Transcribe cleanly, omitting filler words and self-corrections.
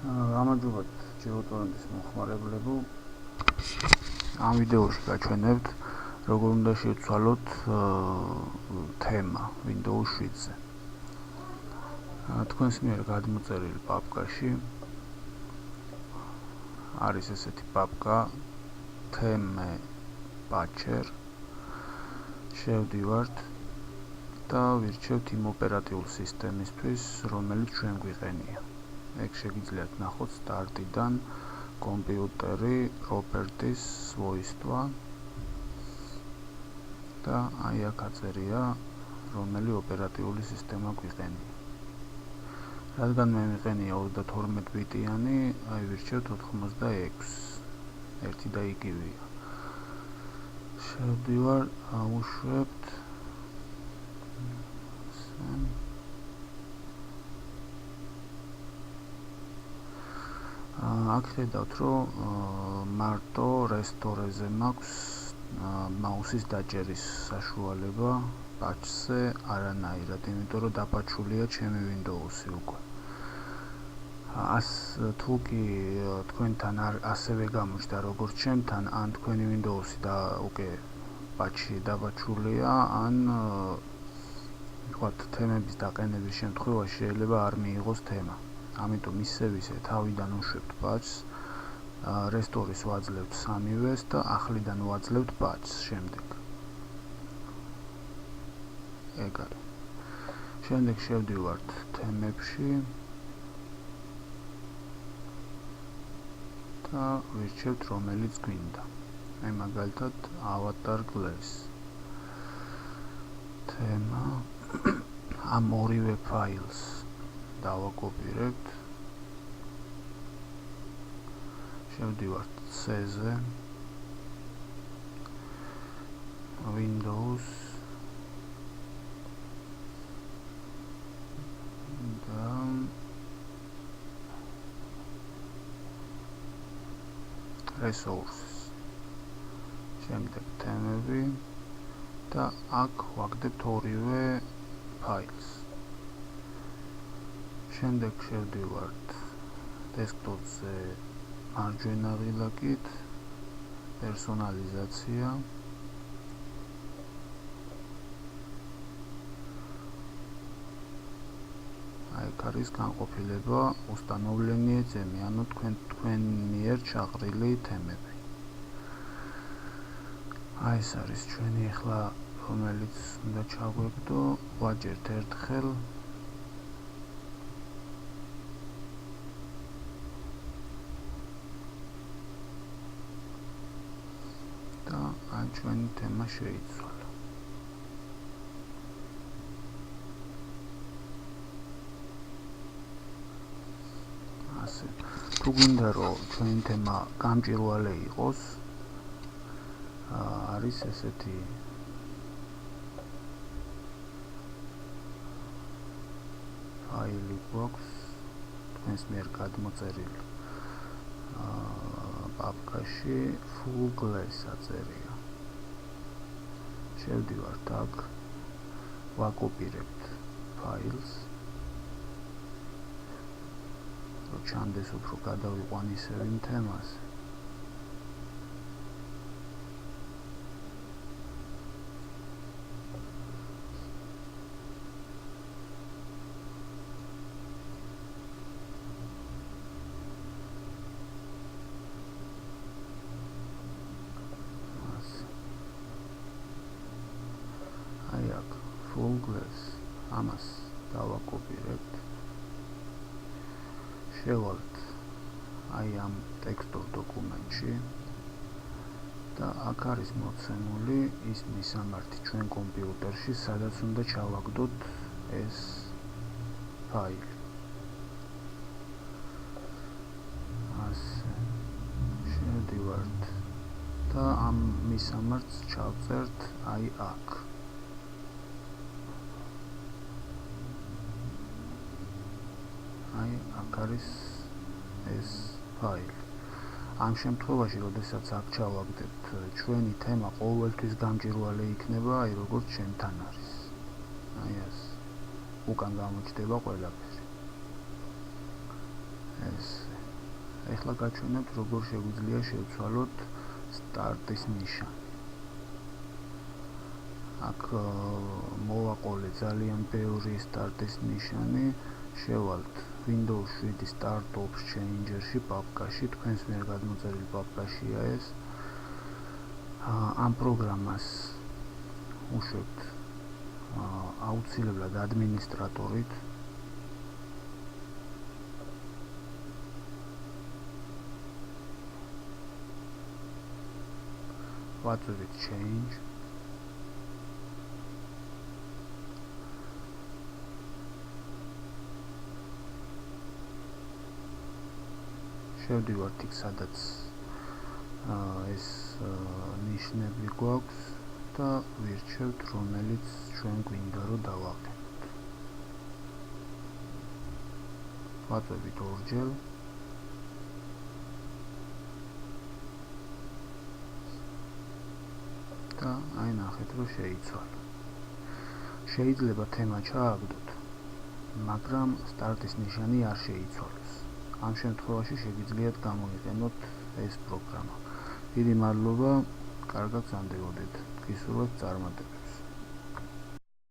გამარჯობათ ჯეროტორენტის მომხმარებლებო. ამ ვიდეოში გაჩვენებთ როგორ უნდა შევცვალოთ თემა Windows 7-ზე. თქვენს მიერ გადმოწერილი პაპკაში არის ესეთი პაპკა თემე patcher. შევდივართ და ვირჩევთ იმ ოპერატიულ სისტემისთვის, რომელიც ჩვენ გვიყენია. ეგ შეგიძლიათ ნახოთ სტარტიდან კომპიუტერი, properties, свойства და აი აქ აწერია რომელი ოპერატიული სისტემა გვიყენია. რადგან მე მიყენია 32 ბიტიანი, აი ვირჩევთ 86. ერთი და იგივეა. შევდივარ, ავუშვებთ აქ ხედავთ, რომ მარტო რესტორეზე მაქვს მაუსის დაჭერის საშუალება patch-ზე არანაირად, იმიტომ რომ დაპაჩულია ჩემი Windows-ი უკვე. თუ კი თქვენთან ასევე გამოჩნდა როგორც ჩემთან, ან თქვენი Windows-ი და უკვე patch-ი დაპაჩულია, ან ვთქვათ, თემების დაყენების შემთხვევაში შეიძლება არ მიიღოს თემა. ამიტომ ისე თავიდან უშვებთ patch-ს, რესტორის ვაძლევთ სამივეს და ახლიდან ვაძლევთ patch-ს შემდეგ. ეგ არის. შემდეგ შევდივართ თემებში და ვირჩევთ რომელიც გვინდა. მე მაგალითად avatar glass. თემა ამ ორივე ფაილს დავაკოპირებთ. შევდივართ C-ზე, Windows და resources. შემდეგ თემები და აქ ვაგდებთ ორივე ფაილს. შემდეგ შევდივართ desktop-ზე მარჯვენა ღილაკით პერსონალიზაცია. აქ არის განყოფილება უстановление თემი, ანუ თქვენ მიერ ჩაყრილი თემები. აი ეს არის ჩვენი ახლა რომელიც უნდა ჩაგვეკდო, ვაჭერთ ერთხელ და აი ჩვენი თემა შეიცვალა. ასე, თუ გინდა რომ ჩვენი თემა გამჭვირვალე იყოს, არის ესეთი ფაილი გვაქვს თქვენს მიერ გადმოწერილი პაპკაში full glass აწერია. შევდივართ აქ, ვაკოპირებთ ფაილს, რომ ჩანდეს უფრო გადავიყვან ისევ იმ თემაზე. აი აქ full glass, ამას დავაკოპირებთ. შევალთ აი ამ ტექსტურ დოკუმენტში და აქ არის მოცემული ის მისამართი ჩვენ კომპიუტერში, სადაც უნდა ჩავაგდოთ ეს ფაილი. ასე შევდივართ და ამ მისამართს ჩავწერთ აი აქ. აი აქ არის ეს ფაილი. ამ შემთხვევაში, როდესაც აქ ჩავაგდებთ, ჩვენი თემა ყოველთვის გამჭვირვალე იქნება, აი როგორც ჩემთან არის. აი ეს უკან გამოჩნდება ყველაფერი. ეხლა გაჩვენებთ როგორ შეგვიძლია შევცვალოთ სტარტის ნიშანი. აქ მოვაყოლე ძალიან ბევრი სტარტის ნიშანი, შევალთ Windows 7 Start Ops Changerში პაპკაში, თქვენს მიერ გადმოწერილი პაპკაშია ეს. ამ პროგრამას უშვებთ აუცილებლად ადმინისტრატორით. ვაწვევით change. შევდივართ იქ, სადაც ეს ნიშნები გვაქვს და ვირჩევთ, რომელიც ჩვენ გვინდა რომ დავაყენოთ. ვაწვევით ორჯერ. და აი ნახეთ რომ შეიცვალა. შეიძლება თემა ჩააგდოთ, მაგრამ სტარტის ნიშანი არ შეიცვალოს. ამ შემთხვევაში შეგიძლიათ გამოიყენოთ ეს პროგრამა. დიდი მადლობა, კარგად გრძანდებოდეთ. გისურვებთ წარმატება.